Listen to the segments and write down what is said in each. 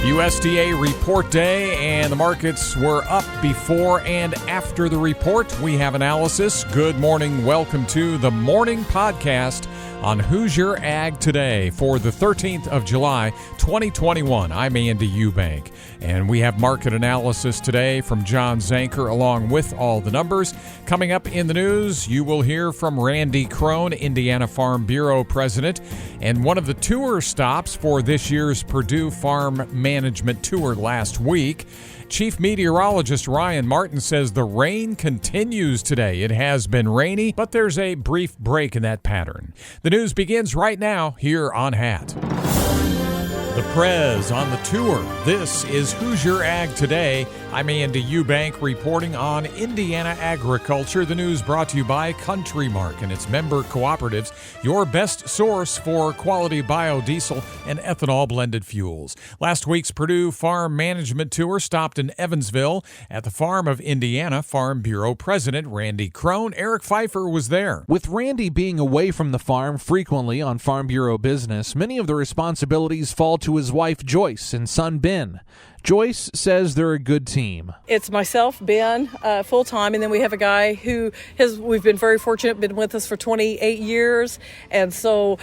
USDA report day, and the markets were up before and after the report. We have analysis. Good morning. Welcome to the morning podcast on Hoosier Ag Today for the 13th of July, 2021. I'm Andy Eubank, and we have market analysis today from John Zanker along with all the numbers. Coming up in the news, you will hear from Randy Krohn, Indiana Farm Bureau president, and one of the tour stops for this year's Purdue Farm Management Tour last week. Chief Meteorologist Ryan Martin says the rain continues today. It has been rainy, but there's a brief break in that pattern. The news begins right now here on HAT. The Prez on the tour. This is Hoosier Ag Today. I'm Andy Eubank reporting on Indiana agriculture. The news brought to you by CountryMark and its member cooperatives, your best source for quality biodiesel and ethanol blended fuels. Last week's Purdue Farm Management Tour stopped in Evansville at the Farm of Indiana. Farm Bureau President Randy Krohn. Eric Pfeiffer was there. With Randy being away from the farm frequently on Farm Bureau business, many of the responsibilities fall to his wife Joyce and son Ben. Joyce says they're a good team. It's myself, Ben, full-time, and then we have a guy who we've been very fortunate, been with us for 28 years, and so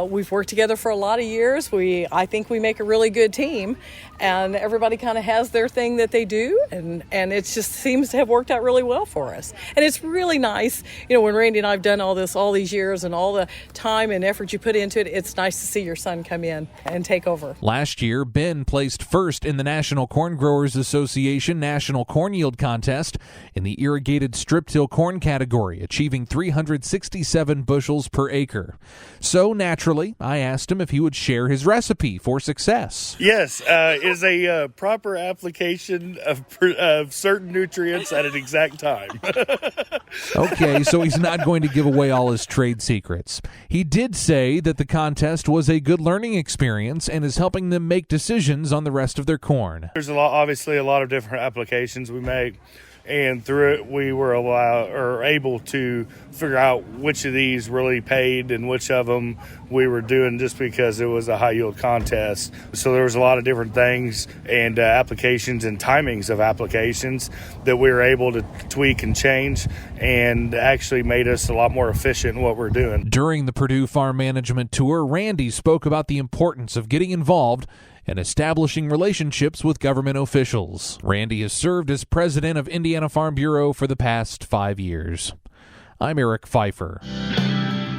we've worked together for a lot of years. I think we make a really good team, and everybody kind of has their thing that they do, and it just seems to have worked out really well for us. And it's really nice, when Randy and I have done all these years and all the time and effort you put into it, it's nice to see your son come in and take over. Last year, Ben placed first in the National Corn Growers Association National Corn Yield Contest in the irrigated strip-till corn category, achieving 367 bushels per acre. So naturally, I asked him if he would share his recipe for success. Yes, is a proper application of certain nutrients at an exact time. Okay, so he's not going to give away all his trade secrets. He did say that the contest was a good learning experience and is helping them make decisions on the rest of their corn. There's obviously a lot of different applications we make, and through it we were able to figure out which of these really paid and which of them we were doing just because it was a high yield contest. So there was a lot of different things and applications and timings of applications that we were able to tweak and change, and actually made us a lot more efficient in what we're doing. During the Purdue Farm Management Tour, Randy spoke about the importance of getting involved and establishing relationships with government officials. Randy has served as president of Indiana Farm Bureau for the past 5 years. I'm Eric Pfeiffer.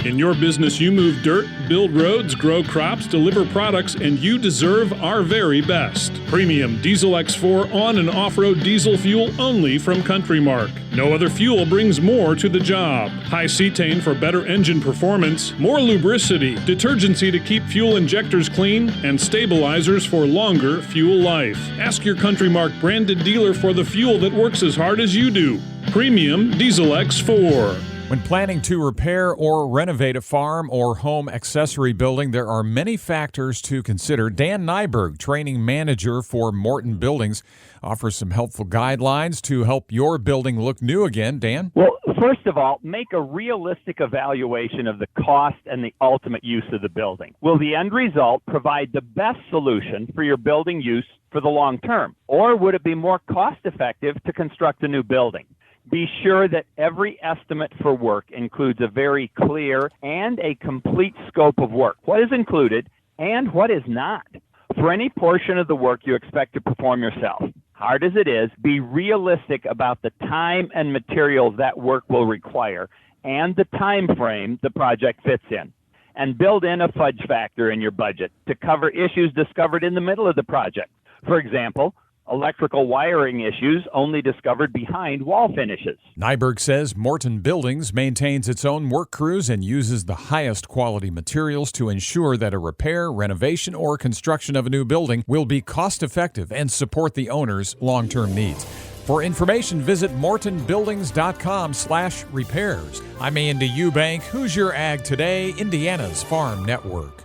In your business, you move dirt, build roads, grow crops, deliver products, and you deserve our very best. Premium Diesel X4 on- and off-road diesel fuel only from CountryMark. No other fuel brings more to the job. High cetane for better engine performance, more lubricity, detergency to keep fuel injectors clean, and stabilizers for longer fuel life. Ask your CountryMark branded dealer for the fuel that works as hard as you do. Premium Diesel X4. When planning to repair or renovate a farm or home accessory building, there are many factors to consider. Dan Nyberg, training manager for Morton Buildings, offers some helpful guidelines to help your building look new again. Dan? Well, first of all, make a realistic evaluation of the cost and the ultimate use of the building. Will the end result provide the best solution for your building use for the long term? Or would it be more cost effective to construct a new building? Be sure that every estimate for work includes a very clear and a complete scope of work. What is included and what is not. For any portion of the work you expect to perform yourself, hard as it is, be realistic about the time and materials that work will require and the time frame the project fits in. And build in a fudge factor in your budget to cover issues discovered in the middle of the project. For example, electrical wiring issues only discovered behind wall finishes. Nyberg says Morton Buildings maintains its own work crews and uses the highest quality materials to ensure that a repair, renovation, or construction of a new building will be cost-effective and support the owner's long-term needs. For information, visit mortonbuildings.com/repairs. I'm Andy Eubank, Hoosier Ag Today, Indiana's Farm Network.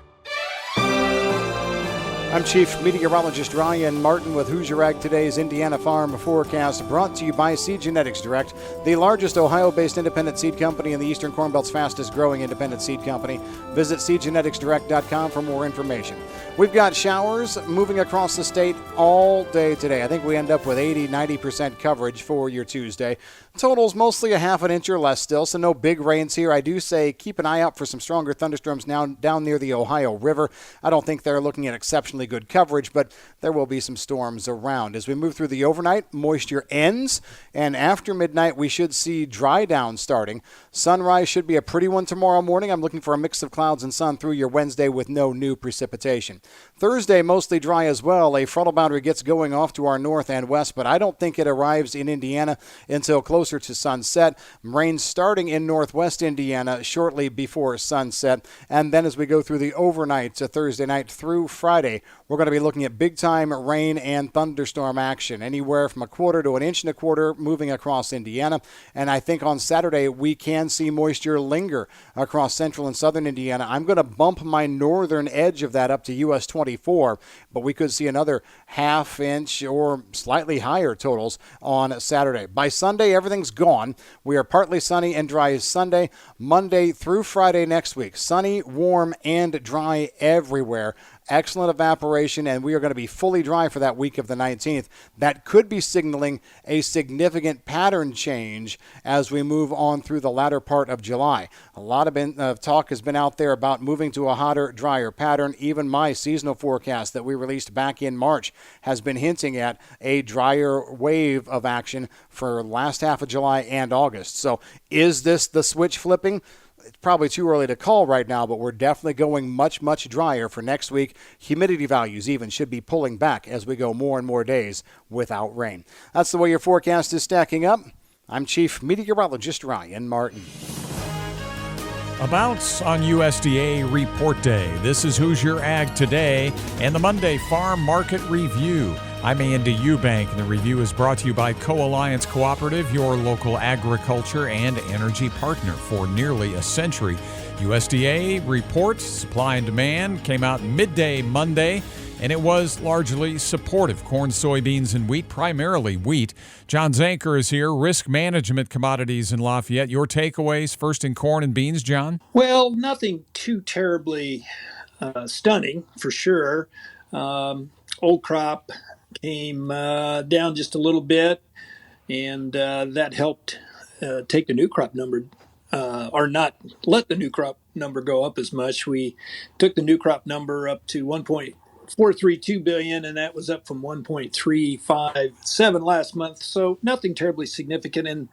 I'm Chief Meteorologist Ryan Martin with Hoosier Ag Today's Indiana Farm Forecast, brought to you by Seed Genetics Direct, the largest Ohio-based independent seed company and the Eastern Corn Belt's fastest-growing independent seed company. Visit seedgeneticsdirect.com for more information. We've got showers moving across the state all day today. I think we end up with 80-90% coverage for your Tuesday. Totals mostly a half an inch or less still, so no big rains here. I do say keep an eye out for some stronger thunderstorms now down near the Ohio River. I don't think they're looking at exceptionally good coverage, but there will be some storms around. As we move through the overnight, moisture ends, and after midnight we should see dry down starting. Sunrise should be a pretty one tomorrow morning. I'm looking for a mix of clouds and sun through your Wednesday with no new precipitation. Thursday, mostly dry as well. A frontal boundary gets going off to our north and west, but I don't think it arrives in Indiana until closer to sunset. Rain starting in northwest Indiana shortly before sunset. And then as we go through the overnight to Thursday night through Friday, we're going to be looking at big-time rain and thunderstorm action, anywhere from a quarter to an inch and a quarter moving across Indiana. And I think on Saturday we can see moisture linger across central and southern Indiana. I'm going to bump my northern edge of that up to US 24, but we could see another half inch or slightly higher totals on Saturday. By Sunday, everything's gone. We are partly sunny and dry Sunday, Monday through Friday next week. Sunny, warm, and dry everywhere. Excellent evaporation, and we are going to be fully dry for that week of the 19th. That could be signaling a significant pattern change as we move on through the latter part of July. A lot of talk has been out there about moving to a hotter, drier pattern. Even my seasonal forecast that we released back in March has been hinting at a drier wave of action for last half of July and August. So is this the switch flipping? It's probably too early to call right now, but we're definitely going much, much drier for next week. Humidity values even should be pulling back as we go more and more days without rain. That's the way your forecast is stacking up. I'm Chief Meteorologist Ryan Martin. A bounce on USDA Report Day. This is Hoosier Ag Today and the Monday Farm Market Review. I'm Andy Eubank, and the review is brought to you by Co-Alliance Cooperative, your local agriculture and energy partner for nearly a century. USDA report, supply and demand, came out midday Monday, and it was largely supportive. Corn, soybeans, and wheat, primarily wheat. John Zanker is here, Risk Management Commodities in Lafayette. Your takeaways, first in corn and beans, John? Well, nothing too terribly stunning, for sure. Old crop came down just a little bit, and that helped take the new crop number, or not let the new crop number go up as much. We took the new crop number up to 1.432 billion, and that was up from 1.357 last month. So nothing terribly significant, and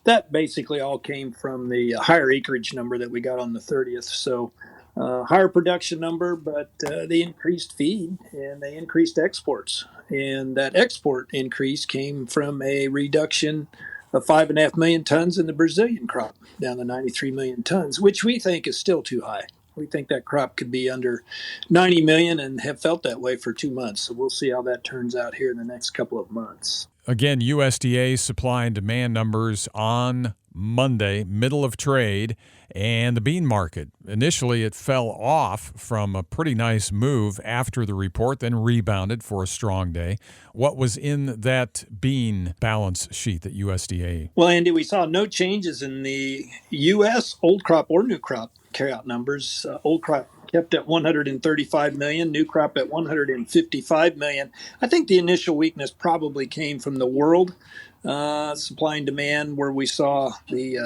that basically all came from the higher acreage number that we got on the 30th. So higher production number, but they increased feed and they increased exports. And that export increase came from a reduction of 5.5 million tons in the Brazilian crop, down to 93 million tons, which we think is still too high. We think that crop could be under 90 million and have felt that way for 2 months. So we'll see how that turns out here in the next couple of months. Again, USDA supply and demand numbers on Monday, middle of trade, and the bean market. Initially, it fell off from a pretty nice move after the report, then rebounded for a strong day. What was in that bean balance sheet that USDA? Well, Andy, we saw no changes in the U.S. old crop or new crop carryout numbers. Old crop kept at 135 million, new crop at 155 million. I think the initial weakness probably came from the world supply and demand, where we saw the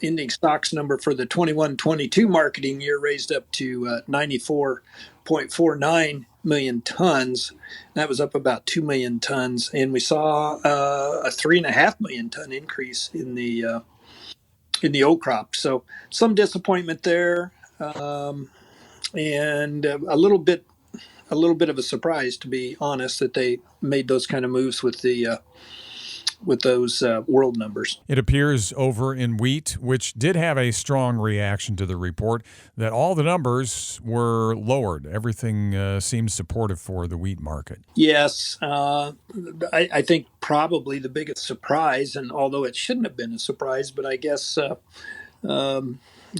ending stocks number for the 21-22 marketing year raised up to 94.49 million tons. That was up about 2 million tons. And we saw a 3.5 million ton increase in the old crop. So some disappointment there, and a little bit of a surprise, to be honest, that they made those kind of moves with those world numbers. It appears over in wheat, which did have a strong reaction to the report, that all the numbers were lowered. Everything seems supportive for the wheat market. Yes. I think probably the biggest surprise, and although it shouldn't have been a surprise, but I guess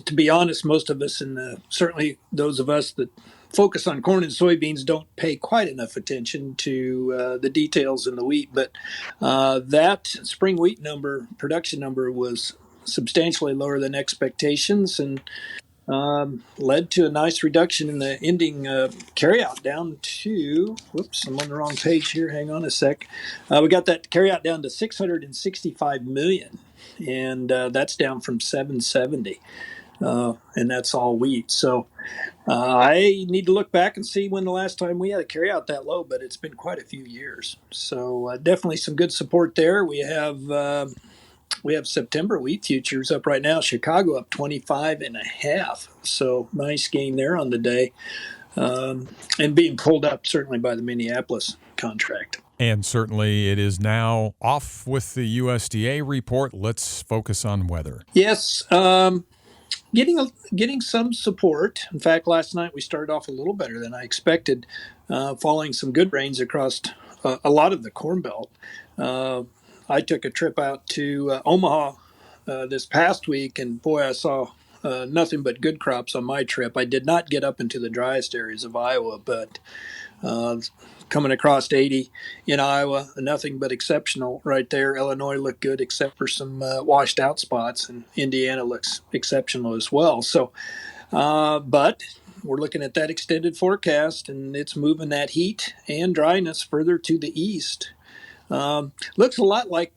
to be honest, most of us, certainly those of us that focus on corn and soybeans don't pay quite enough attention to the details in the wheat. But that spring wheat production number was substantially lower than expectations, and led to a nice reduction in the ending carryout down to, whoops, I'm on the wrong page here. Hang on a sec. We got that carryout down to 665 million, and that's down from 770. And that's all wheat. So I need to look back and see when the last time we had a carryout that low, but it's been quite a few years. So definitely some good support there. We have September wheat futures up right now. Chicago up 25.5. So nice gain there on the day, and being pulled up certainly by the Minneapolis contract. And certainly it is now off with the USDA report. Let's focus on weather. Yes. Getting some support. In fact, last night we started off a little better than I expected, following some good rains across a lot of the Corn Belt. I took a trip out to Omaha this past week, and boy, I saw nothing but good crops on my trip. I did not get up into the driest areas of Iowa, but coming across 80 in Iowa, nothing but exceptional right there. Illinois looked good except for some washed out spots, and Indiana looks exceptional as well. So, but we're looking at that extended forecast, and it's moving that heat and dryness further to the east. Looks a lot like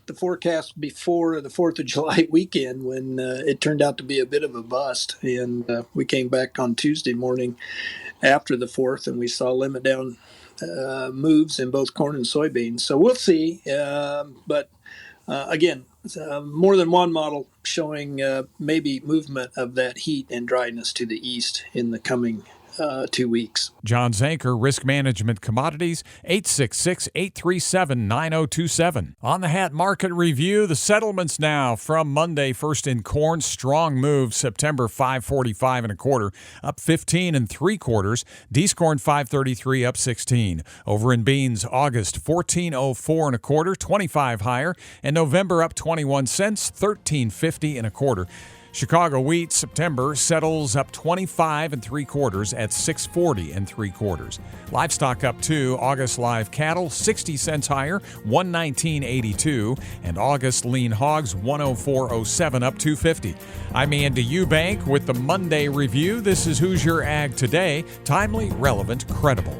the forecast before the 4th of July weekend, when it turned out to be a bit of a bust. And we came back on Tuesday morning after the 4th, and we saw limit down moves in both corn and soybeans. So we'll see. But again, more than one model showing maybe movement of that heat and dryness to the east in the coming 2 weeks. John Zanker, Risk Management Commodities, 866-837-9027. On the Hat Market Review, the settlements now from Monday. First in corn, strong move. September 545 1/4, up 15 3/4. Dees corn 533, up 16. Over in beans, August 1404 1/4, 25 higher, and November up 21 cents, 1350 1/4. Chicago wheat, September, settles up 25 3/4 at 640 3/4. Livestock up 2. August live cattle, 60 cents higher, 119.82. And August lean hogs, 104.07, up 250. I'm Andy Eubank with the Monday Review. This is Hoosier Ag Today. Timely, relevant, credible.